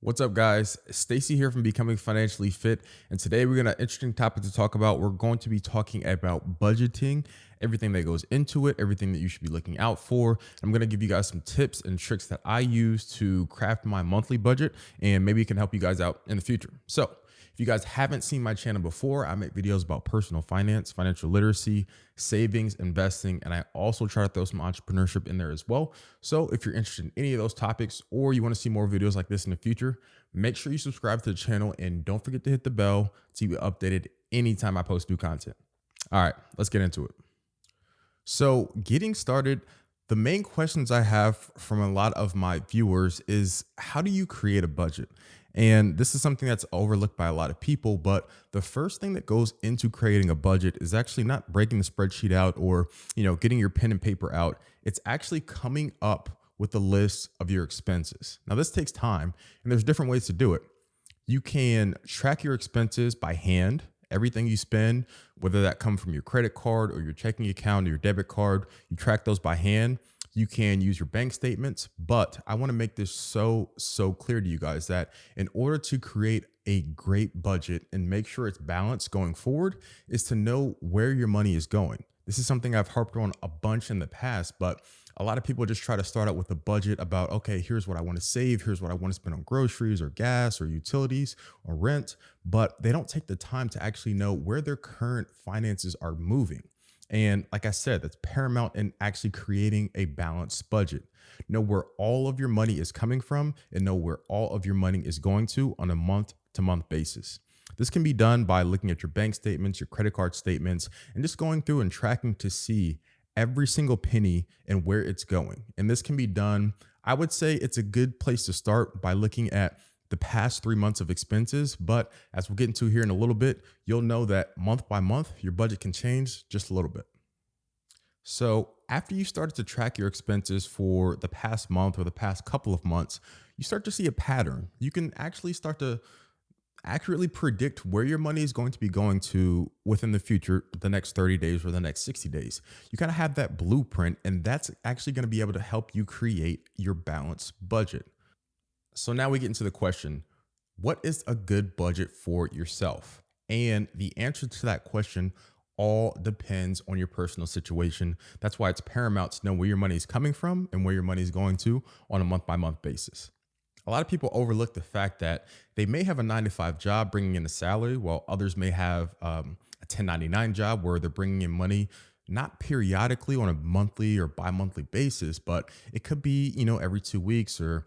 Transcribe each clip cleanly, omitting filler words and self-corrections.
What's up, guys? Stacy here from Becoming Financially Fit, and today we're gonna interesting topic to talk about. We're going to be talking about budgeting, everything that goes into it, everything that you should be looking out for. I'm gonna give you guys some tips and tricks that I use to craft my monthly budget, and maybe it can help you guys out in the future. So, if you guys haven't seen my channel before, I make videos about personal finance, financial literacy, savings, investing, and I also try to throw some entrepreneurship in there as well. So if you're interested in any of those topics or you want to see more videos like this in the future, make sure you subscribe to the channel and don't forget to hit the bell to be updated anytime I post new content. All right, let's get into it. So getting started, the main questions I have from a lot of my viewers is how do you create a budget? And this is something that's overlooked by a lot of people, but the first thing that goes into creating a budget is actually not breaking the spreadsheet out or, getting your pen and paper out. It's actually coming up with a list of your expenses. Now, this takes time and there's different ways to do it. You can track your expenses by hand. Everything you spend, whether that come from your credit card or your checking account or your debit card, you track those by hand. You can use your bank statements, but I want to make this so clear to you guys that in order to create a great budget and make sure it's balanced going forward is to know where your money is going. This is something I've harped on a bunch in the past, but a lot of people just try to start out with a budget about, okay, here's what I want to save. Here's what I want to spend on groceries or gas or utilities or rent, but they don't take the time to actually know where their current finances are moving. And like I said, that's paramount in actually creating a balanced budget. Know where all of your money is coming from and know where all of your money is going to on a month to month basis. This can be done by looking at your bank statements, your credit card statements, and just going through and tracking to see every single penny and where it's going. And this can be done, I would say it's a good place to start by looking at the past 3 months of expenses. But as we'll get into here in a little bit, you'll know that month by month, your budget can change just a little bit. So after you started to track your expenses for the past month or the past couple of months, you start to see a pattern. You can actually start to accurately predict where your money is going to be going to within the future, the next 30 days or the next 60 days. You kind of have that blueprint, and that's actually going to be able to help you create your balanced budget. So now we get into the question, what is a good budget for yourself? And the answer to that question all depends on your personal situation. That's why it's paramount to know where your money is coming from and where your money is going to on a month by month basis. A lot of people overlook the fact that they may have a 9 to 5 job bringing in a salary, while others may have a 1099 job where they're bringing in money not periodically on a monthly or bi-monthly basis, but it could be, every 2 weeks or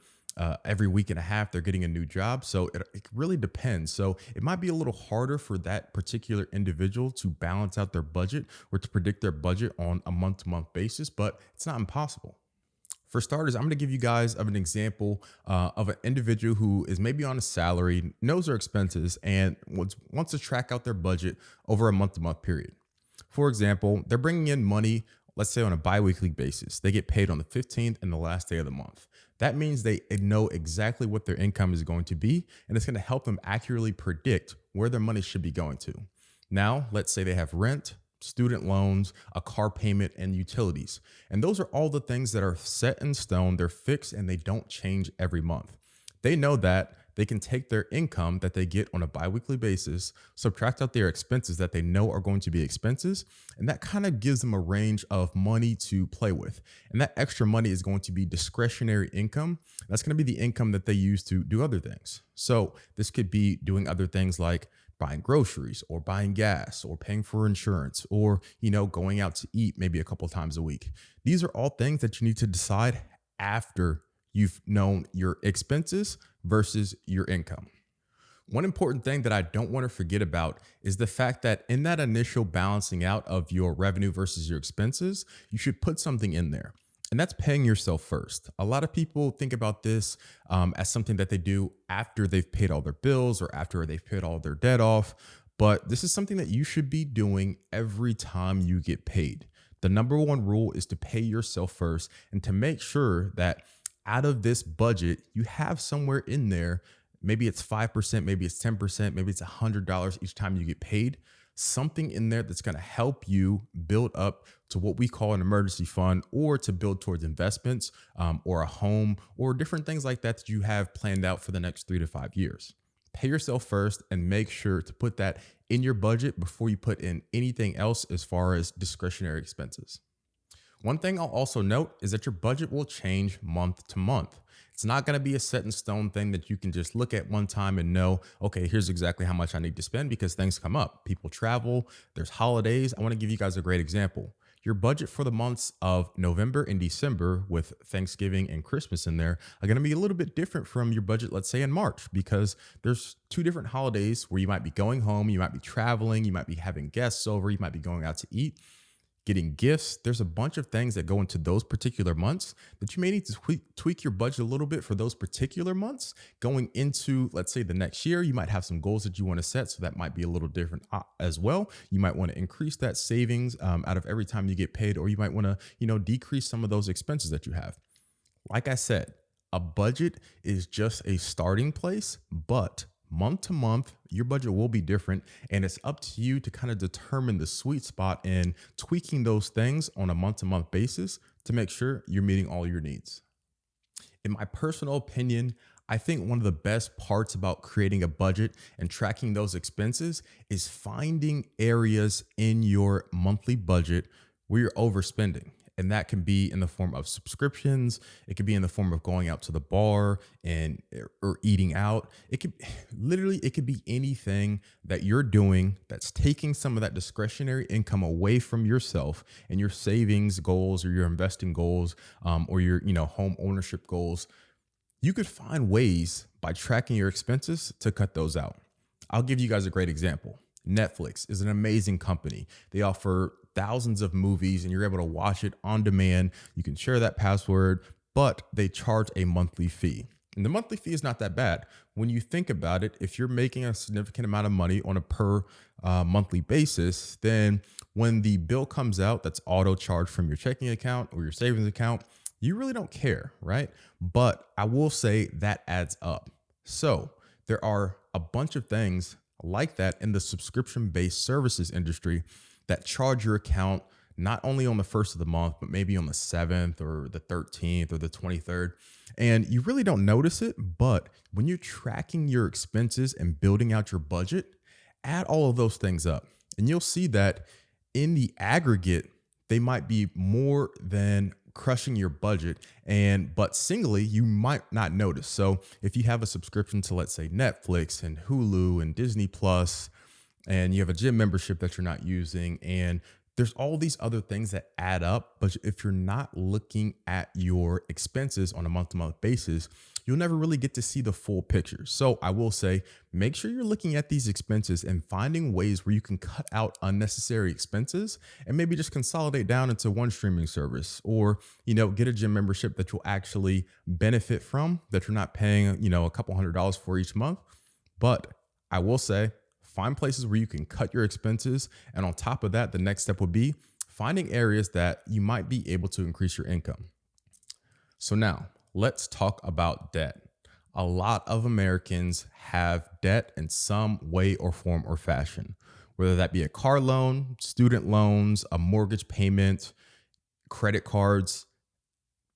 every week and a half, they're getting a new job. So it really depends. So it might be a little harder for that particular individual to balance out their budget or to predict their budget on a month to month basis, but it's not impossible. For starters, I'm going to give you guys an example of an individual who is maybe on a salary, knows their expenses, and wants to track out their budget over a month to month period. For example, they're bringing in money, let's say on a biweekly basis. They get paid on the 15th and the last day of the month. That means they know exactly what their income is going to be, and it's going to help them accurately predict where their money should be going to. Now, let's say they have rent, student loans, a car payment, and utilities. And those are all the things that are set in stone, they're fixed, and they don't change every month. They know that they can take their income that they get on a biweekly basis, subtract out their expenses that they know are going to be expenses, and that kind of gives them a range of money to play with. And that extra money is going to be discretionary income. That's going to be the income that they use to do other things. So this could be doing other things like buying groceries or buying gas or paying for insurance or, going out to eat maybe a couple of times a week. These are all things that you need to decide after you've known your expenses versus your income. One important thing that I don't want to forget about is the fact that in that initial balancing out of your revenue versus your expenses, you should put something in there. And that's paying yourself first. A lot of people think about this as something that they do after they've paid all their bills or after they've paid all their debt off. But this is something that you should be doing every time you get paid. The number one rule is to pay yourself first and to make sure that out of this budget, you have somewhere in there, maybe it's 5%, maybe it's 10%, maybe it's $100 each time you get paid. something in there that's going to help you build up to what we call an emergency fund, or to build towards investments, or a home, or different things like that that you have planned out for the next 3 to 5 years. Pay yourself first and make sure to put that in your budget before you put in anything else as far as discretionary expenses. One thing I'll also note is that your budget will change month to month. It's not going to be a set in stone thing that you can just look at one time and know, okay, here's exactly how much I need to spend, because things come up. People travel, there's holidays. I want to give you guys a great example. Your budget for the months of November and December, with Thanksgiving and Christmas in there, are going to be a little bit different from your budget, let's say in March, because there's two different holidays where you might be going home, you might be traveling, you might be having guests over, you might be going out to eat, getting gifts. There's a bunch of things that go into those particular months that you may need to tweak your budget a little bit for those particular months. Going into, let's say, the next year, you might have some goals that you want to set. So that might be a little different as well. You might want to increase that savings out of every time you get paid, or you might want to, decrease some of those expenses that you have. Like I said, a budget is just a starting place, but month to month, your budget will be different, and it's up to you to kind of determine the sweet spot in tweaking those things on a month to month basis to make sure you're meeting all your needs. In my personal opinion, I think one of the best parts about creating a budget and tracking those expenses is finding areas in your monthly budget where you're overspending. And that can be in the form of subscriptions. It could be in the form of going out to the bar and or eating out. It could be anything that you're doing that's taking some of that discretionary income away from yourself and your savings goals, or your investing goals, or your home ownership goals. You could find ways by tracking your expenses to cut those out. I'll give you guys a great example. Netflix is an amazing company. They offer thousands of movies and you're able to watch it on demand. You can share that password, but they charge a monthly fee. And the monthly fee is not that bad. When you think about it, if you're making a significant amount of money on a per monthly basis, then when the bill comes out that's auto charged from your checking account or your savings account, you really don't care, right? But I will say that adds up. So there are a bunch of things like that in the subscription-based services industry that charge your account not only on the first of the month, but maybe on the 7th or the 13th or the 23rd. And you really don't notice it, but when you're tracking your expenses and building out your budget, add all of those things up. And you'll see that in the aggregate, they might be more than crushing your budget, but singly you might not notice. So if you have a subscription to, let's say, Netflix and Hulu and Disney Plus, and you have a gym membership that you're not using, and there's all these other things that add up, but if you're not looking at your expenses on a month-to-month basis, you'll never really get to see the full picture. So I will say, make sure you're looking at these expenses and finding ways where you can cut out unnecessary expenses and maybe just consolidate down into one streaming service, or, get a gym membership that you'll actually benefit from, that you're not paying, a couple $100s for each month. But I will say, find places where you can cut your expenses. And on top of that, the next step would be finding areas that you might be able to increase your income. So now let's talk about debt. A lot of Americans have debt in some way or form or fashion, whether that be a car loan, student loans, a mortgage payment, credit cards.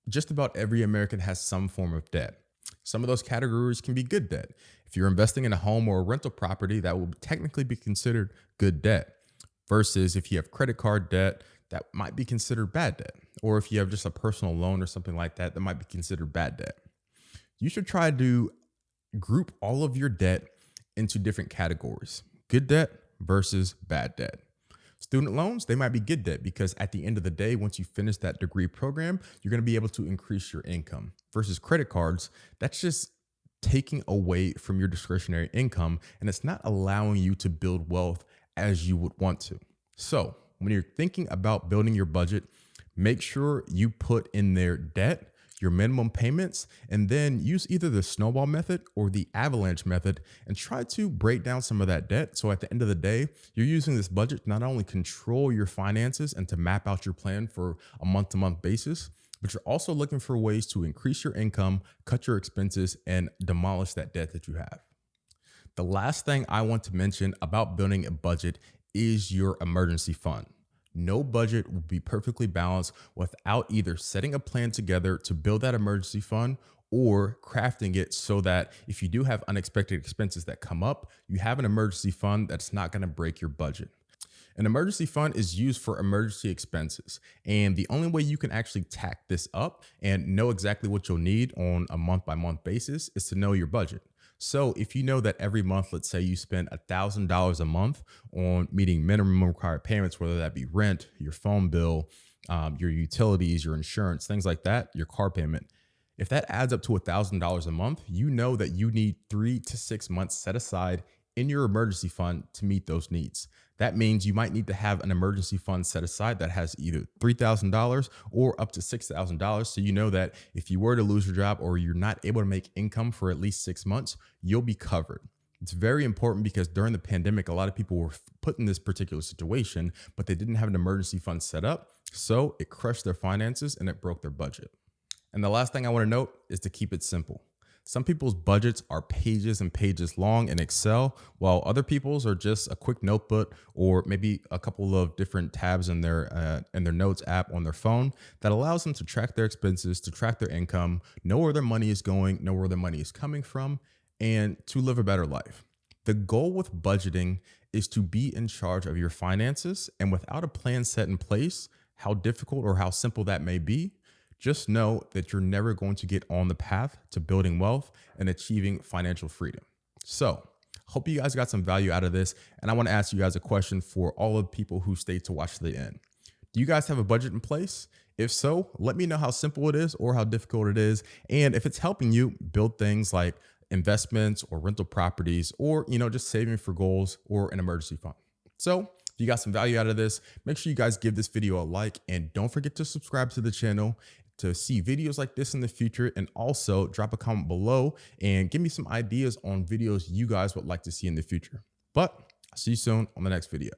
Just about every American has some form of debt. Some of those categories can be good debt. If you're investing in a home or a rental property, that will technically be considered good debt, versus if you have credit card debt, that might be considered bad debt. Or if you have just a personal loan or something like that, that might be considered bad debt. You should try to group all of your debt into different categories: good debt versus bad debt. Student loans, they might be good debt because at the end of the day, once you finish that degree program, you're going to be able to increase your income. Versus credit cards, that's just taking away from your discretionary income, and it's not allowing you to build wealth as you would want to. So when you're thinking about building your budget, make sure you put in there debt, your minimum payments, and then use either the snowball method or the avalanche method and try to break down some of that debt. So at the end of the day, you're using this budget to not only control your finances and to map out your plan for a month-to-month basis, but you're also looking for ways to increase your income, cut your expenses, and demolish that debt that you have. The last thing I want to mention about building a budget is your emergency fund. No budget will be perfectly balanced without either setting a plan together to build that emergency fund or crafting it so that if you do have unexpected expenses that come up, you have an emergency fund that's not going to break your budget. An emergency fund is used for emergency expenses. And the only way you can actually tack this up and know exactly what you'll need on a month by month basis is to know your budget. So if you know that every month, let's say you spend $1,000 a month on meeting minimum required payments, whether that be rent, your phone bill, your utilities, your insurance, things like that, your car payment. If that adds up to $1,000 a month, you know that you need 3 to 6 months set aside in your emergency fund to meet those needs. That means you might need to have an emergency fund set aside that has either $3,000 or up to $6,000. So you know that if you were to lose your job or you're not able to make income for at least 6 months, you'll be covered. It's very important because during the pandemic, a lot of people were put in this particular situation, but they didn't have an emergency fund set up. So it crushed their finances and it broke their budget. And the last thing I want to note is to keep it simple. Some people's budgets are pages and pages long in Excel, while other people's are just a quick notebook or maybe a couple of different tabs in their notes app on their phone that allows them to track their expenses, to track their income, know where their money is going, know where their money is coming from, and to live a better life. The goal with budgeting is to be in charge of your finances, and without a plan set in place, how difficult or how simple that may be, just know that you're never going to get on the path to building wealth and achieving financial freedom. So, hope you guys got some value out of this. And I want to ask you guys a question for all of the people who stayed to watch to the end. Do you guys have a budget in place? If so, let me know how simple it is or how difficult it is. And if it's helping you build things like investments or rental properties or, just saving for goals or an emergency fund. So, if you got some value out of this, make sure you guys give this video a like and don't forget to subscribe to the channel to see videos like this in the future, and also drop a comment below and give me some ideas on videos you guys would like to see in the future. But I'll see you soon on the next video.